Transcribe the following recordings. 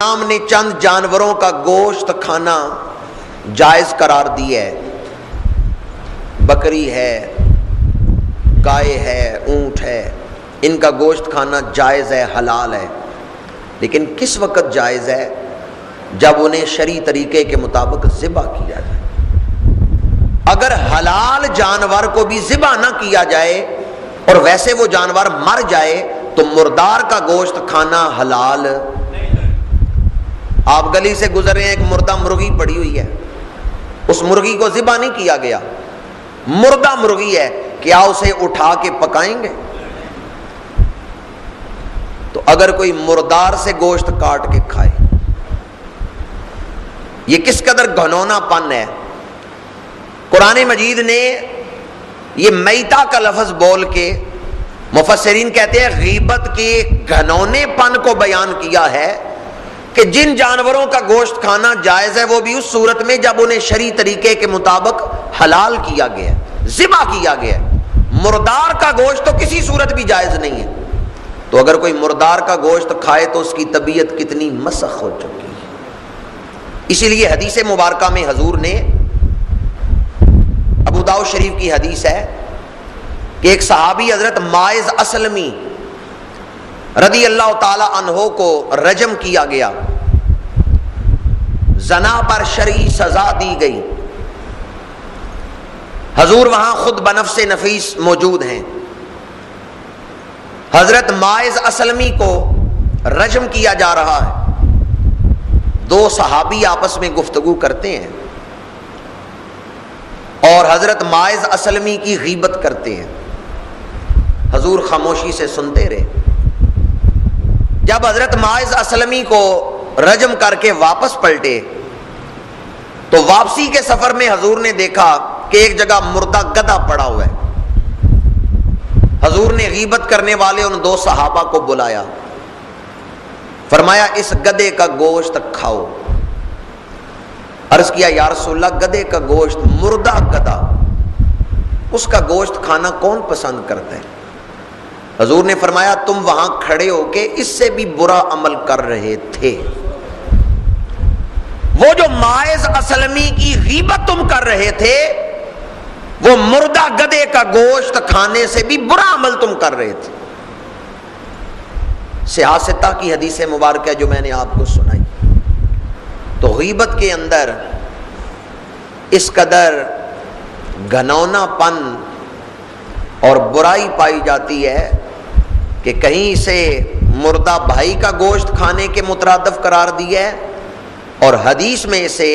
اسلام نے چند جانوروں کا گوشت کھانا جائز قرار دیا ہے۔ بکری ہے، گائے ہے، اونٹ ہے، ان کا گوشت کھانا جائز ہے، حلال ہے۔ لیکن کس وقت جائز ہے؟ جب انہیں شرعی طریقے کے مطابق ذبح کیا جائے۔ اگر حلال جانور کو بھی ذبح نہ کیا جائے اور ویسے وہ جانور مر جائے تو مردار کا گوشت کھانا حلال۔ آپ گلی سے گزر رہے ہیں، ایک مردہ مرغی پڑی ہوئی ہے، اس مرغی کو ذبح نہیں کیا گیا، مردہ مرغی ہے، کیا اسے اٹھا کے پکائیں گے؟ تو اگر کوئی مردار سے گوشت کاٹ کے کھائے، یہ کس قدر گھنونا پن ہے۔ قرآن مجید نے یہ میتا کا لفظ بول کے مفسرین کہتے ہیں غیبت کے گھنونے پن کو بیان کیا ہے کہ جن جانوروں کا گوشت کھانا جائز ہے وہ بھی اس صورت میں جب انہیں شرعی طریقے کے مطابق حلال کیا گیا ہے، ذبح کیا گیا ہے۔ مردار کا گوشت تو کسی صورت بھی جائز نہیں ہے۔ تو اگر کوئی مردار کا گوشت کھائے تو اس کی طبیعت کتنی مسخ ہو چکی ہے۔ اسی لیے حدیث مبارکہ میں حضور نے، ابو داؤد شریف کی حدیث ہے کہ ایک صحابی حضرت ماعز اسلمی رضی اللہ تعالی عنہ کو رجم کیا گیا، زنا پر شرعی سزا دی گئی۔ حضور وہاں خود بنفس نفیس موجود ہیں۔ حضرت ماعز اسلمی کو رجم کیا جا رہا ہے، دو صحابی آپس میں گفتگو کرتے ہیں اور حضرت ماعز اسلمی کی غیبت کرتے ہیں۔ حضور خاموشی سے سنتے رہے۔ جب حضرت ماعز اسلمی کو رجم کر کے واپس پلٹے تو واپسی کے سفر میں حضور نے دیکھا کہ ایک جگہ مردہ گدھا پڑا ہوا ہے۔ حضور نے غیبت کرنے والے ان دو صحابہ کو بلایا، فرمایا اس گدھے کا گوشت کھاؤ۔ عرض کیا یا رسول اللہ، گدھے کا گوشت، مردہ گدھا، اس کا گوشت کھانا کون پسند کرتا ہے؟ حضور نے فرمایا تم وہاں کھڑے ہو کے اس سے بھی برا عمل کر رہے تھے۔ وہ جو ماعز اسلمی کی غیبت تم کر رہے تھے، وہ مردہ گدھے کا گوشت کھانے سے بھی برا عمل تم کر رہے تھے۔ سیاستہ کی حدیث مبارکہ جو میں نے آپ کو سنائی، تو غیبت کے اندر اس قدر گھنونا پن اور برائی پائی جاتی ہے کہ کہیں اسے مردہ بھائی کا گوشت کھانے کے مترادف قرار دیا ہے اور حدیث میں اسے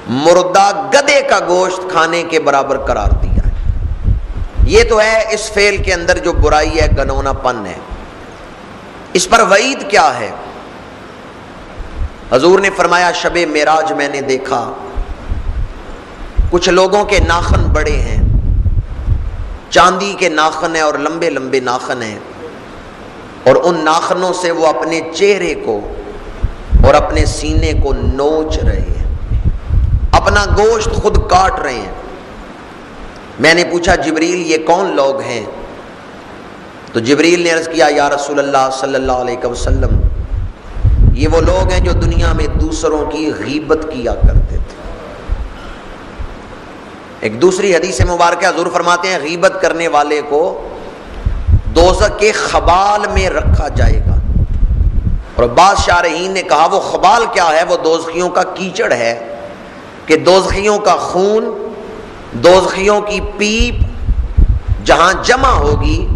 مردہ گدھے کا گوشت کھانے کے برابر قرار دیا ہے۔ یہ تو ہے اس فعل کے اندر جو برائی ہے، گھنونا پن ہے۔ اس پر وعید کیا ہے؟ حضور نے فرمایا شب معراج میں نے دیکھا کچھ لوگوں کے ناخن بڑے ہیں، چاندی کے ناخن ہیں اور لمبے لمبے ناخن ہیں، اور ان ناخنوں سے وہ اپنے چہرے کو اور اپنے سینے کو نوچ رہے ہیں، اپنا گوشت خود کاٹ رہے ہیں۔ میں نے پوچھا جبریل یہ کون لوگ ہیں؟ تو جبریل نے عرض کیا یا رسول اللہ صلی اللہ علیہ وسلم، یہ وہ لوگ ہیں جو دنیا میں دوسروں کی غیبت کیا کرتے تھے۔ ایک دوسری حدیث مبارکہ حضور فرماتے ہیں غیبت کرنے والے کو دوزخ کے خبال میں رکھا جائے گا۔ اور بعض شارحین نے کہا وہ خبال کیا ہے؟ وہ دوزخیوں کا کیچڑ ہے کہ دوزخیوں کا خون، دوزخیوں کی پیپ جہاں جمع ہوگی،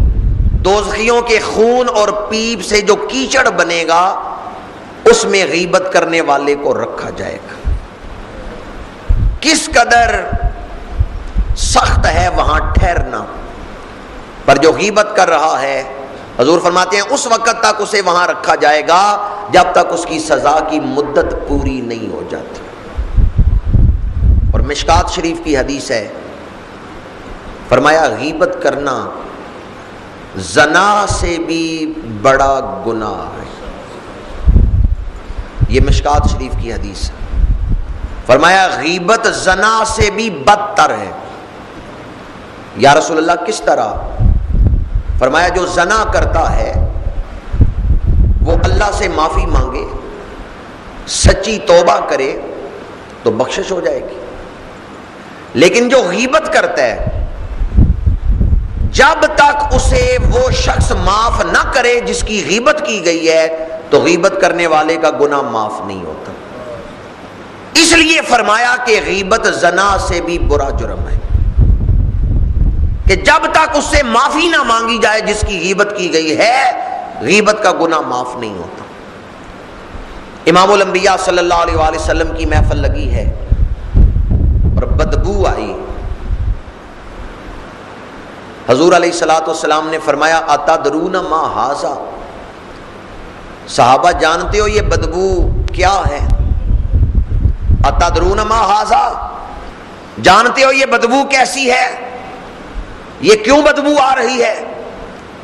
دوزخیوں کے خون اور پیپ سے جو کیچڑ بنے گا اس میں غیبت کرنے والے کو رکھا جائے گا۔ کس قدر سخت ہے وہاں ٹھہرنا، پر جو غیبت کر رہا ہے حضور فرماتے ہیں اس وقت تک اسے وہاں رکھا جائے گا جب تک اس کی سزا کی مدت پوری نہیں ہو جاتی۔ اور مشکات شریف کی حدیث ہے، فرمایا غیبت کرنا زنا سے بھی بڑا گناہ ہے۔ یہ مشکات شریف کی حدیث ہے، فرمایا غیبت زنا سے بھی بدتر ہے۔ یا رسول اللہ کس طرح؟ فرمایا جو زنا کرتا ہے وہ اللہ سے معافی مانگے سچی توبہ کرے تو بخشش ہو جائے گی، لیکن جو غیبت کرتا ہے جب تک اسے وہ شخص معاف نہ کرے جس کی غیبت کی گئی ہے تو غیبت کرنے والے کا گناہ معاف نہیں ہوتا۔ اس لیے فرمایا کہ غیبت زنا سے بھی برا جرم ہے، کہ جب تک اس سے معافی نہ مانگی جائے جس کی غیبت کی گئی ہے غیبت کا گناہ معاف نہیں ہوتا۔ امام الانبیاء صلی اللہ علیہ وآلہ وسلم کی محفل لگی ہے اور بدبو آئی، حضور علیہ الصلوۃ والسلام نے فرمایا اتدرون ما ھذا، صحابہ جانتے ہو یہ بدبو کیا ہے؟ اتدرون ما ھذا، جانتے ہو یہ بدبو کیسی ہے، یہ کیوں بدبو آ رہی ہے؟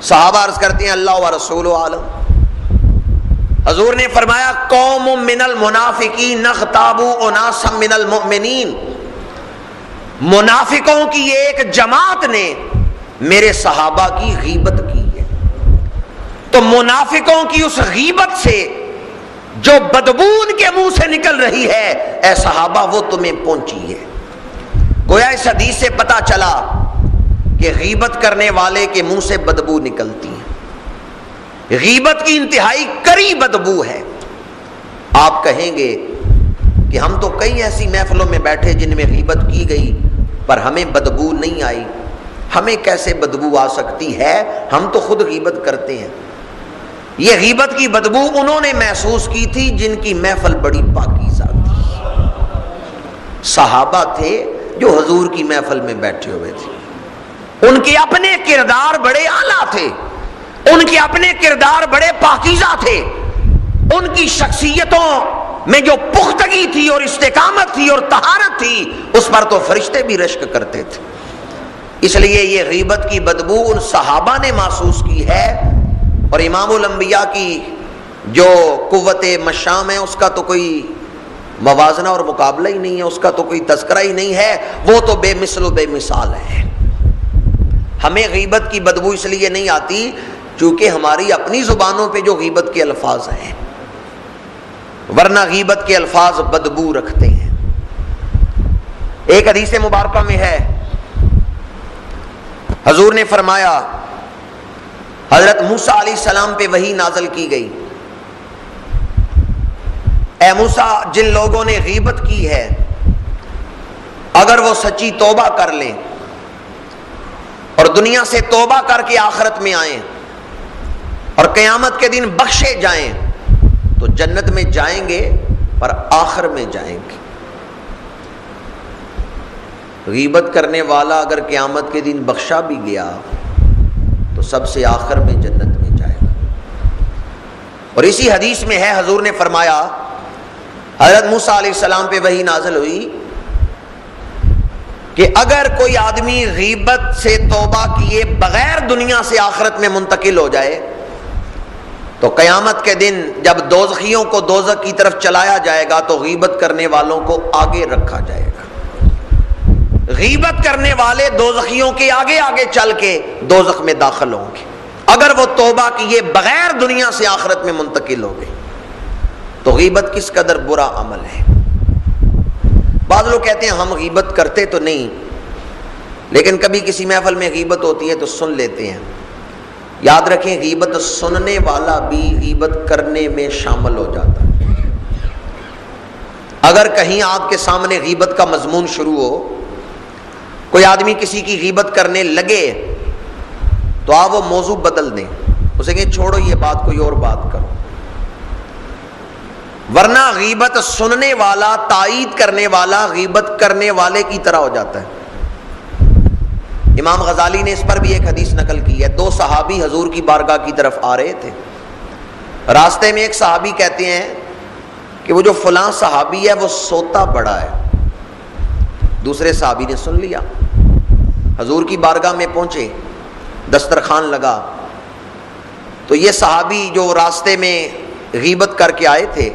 صحابہ عرض کرتے ہیں اللہ و رسول عالم۔ حضور نے فرمایا قوم من المنافقین اغتابوا اناسا من المؤمنین، منافقوں کی ایک جماعت نے میرے صحابہ کی غیبت کی ہے، تو منافقوں کی اس غیبت سے جو بدبو ان کے منہ سے نکل رہی ہے اے صحابہ وہ تمہیں پہنچی ہے۔ گویا اس حدیث سے پتہ چلا کہ غیبت کرنے والے کے منہ سے بدبو نکلتی ہے، غیبت کی انتہائی کڑی بدبو ہے۔ آپ کہیں گے کہ ہم تو کئی ایسی محفلوں میں بیٹھے جن میں غیبت کی گئی پر ہمیں بدبو نہیں آئی، ہمیں کیسے بدبو آ سکتی ہے، ہم تو خود غیبت کرتے ہیں۔ یہ غیبت کی بدبو انہوں نے محسوس کی تھی جن کی محفل بڑی پاکیزہ تھی، صحابہ تھے جو حضور کی محفل میں بیٹھے ہوئے تھے، ان کے اپنے کردار بڑے اعلیٰ تھے، ان کے اپنے کردار بڑے پاکیزہ تھے، ان کی شخصیتوں میں جو پختگی تھی اور استقامت تھی اور طہارت تھی اس پر تو فرشتے بھی رشک کرتے تھے۔ اس لیے یہ غیبت کی بدبو ان صحابہ نے محسوس کی ہے، اور امام الانبیاء کی جو قوت مشام ہے اس کا تو کوئی موازنہ اور مقابلہ ہی نہیں ہے، اس کا تو کوئی تذکرہ ہی نہیں ہے، وہ تو بے مثل و بے مثال ہے۔ ہمیں غیبت کی بدبو اس لیے نہیں آتی چونکہ ہماری اپنی زبانوں پہ جو غیبت کے الفاظ ہیں، ورنہ غیبت کے الفاظ بدبو رکھتے ہیں۔ ایک حدیث مبارکہ میں ہے حضور نے فرمایا، حضرت موسیٰ علیہ السلام پہ وحی نازل کی گئی، اے موسیٰ جن لوگوں نے غیبت کی ہے اگر وہ سچی توبہ کر لیں اور دنیا سے توبہ کر کے آخرت میں آئیں اور قیامت کے دن بخشے جائیں تو جنت میں جائیں گے پر آخر میں جائیں گے۔ غیبت کرنے والا اگر قیامت کے دن بخشا بھی گیا تو سب سے آخر میں جنت میں جائے گا۔ اور اسی حدیث میں ہے حضور نے فرمایا، حضرت موسیٰ علیہ السلام پہ وحی نازل ہوئی کہ اگر کوئی آدمی غیبت سے توبہ کیے بغیر دنیا سے آخرت میں منتقل ہو جائے تو قیامت کے دن جب دوزخیوں کو دوزخ کی طرف چلایا جائے گا تو غیبت کرنے والوں کو آگے رکھا جائے گا، غیبت کرنے والے دوزخیوں کے آگے آگے چل کے دوزخ میں داخل ہوں گے اگر وہ توبہ کیے بغیر دنیا سے آخرت میں منتقل ہو گئے۔ تو غیبت کس قدر برا عمل ہے۔ بعض لوگ کہتے ہیں ہم غیبت کرتے تو نہیں لیکن کبھی کسی محفل میں غیبت ہوتی ہے تو سن لیتے ہیں۔ یاد رکھیں غیبت سننے والا بھی غیبت کرنے میں شامل ہو جاتا ہے۔ اگر کہیں آپ کے سامنے غیبت کا مضمون شروع ہو، کوئی آدمی کسی کی غیبت کرنے لگے تو آپ وہ موضوع بدل دیں، اسے کہیں چھوڑو یہ بات، کوئی اور بات کرو، ورنہ غیبت سننے والا تائید کرنے والا غیبت کرنے والے کی طرح ہو جاتا ہے۔ امام غزالی نے اس پر بھی ایک حدیث نقل کی ہے، دو صحابی حضور کی بارگاہ کی طرف آ رہے تھے، راستے میں ایک صحابی کہتے ہیں کہ وہ جو فلاں صحابی ہے وہ سوتا بڑا ہے۔ دوسرے صحابی نے سن لیا، حضور کی بارگاہ میں پہنچے، دسترخوان لگا تو یہ صحابی جو راستے میں غیبت کر کے آئے تھے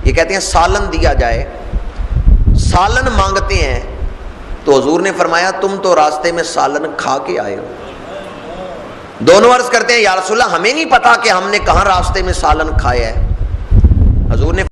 یہ کہتے ہیں سالن دیا جائے، سالن مانگتے ہیں تو حضور نے فرمایا تم تو راستے میں سالن کھا کے آئے ہو۔ دونوں عرض کرتے ہیں یا رسول اللہ ہمیں نہیں پتا کہ ہم نے کہاں راستے میں سالن کھایا ہے۔ حضور نے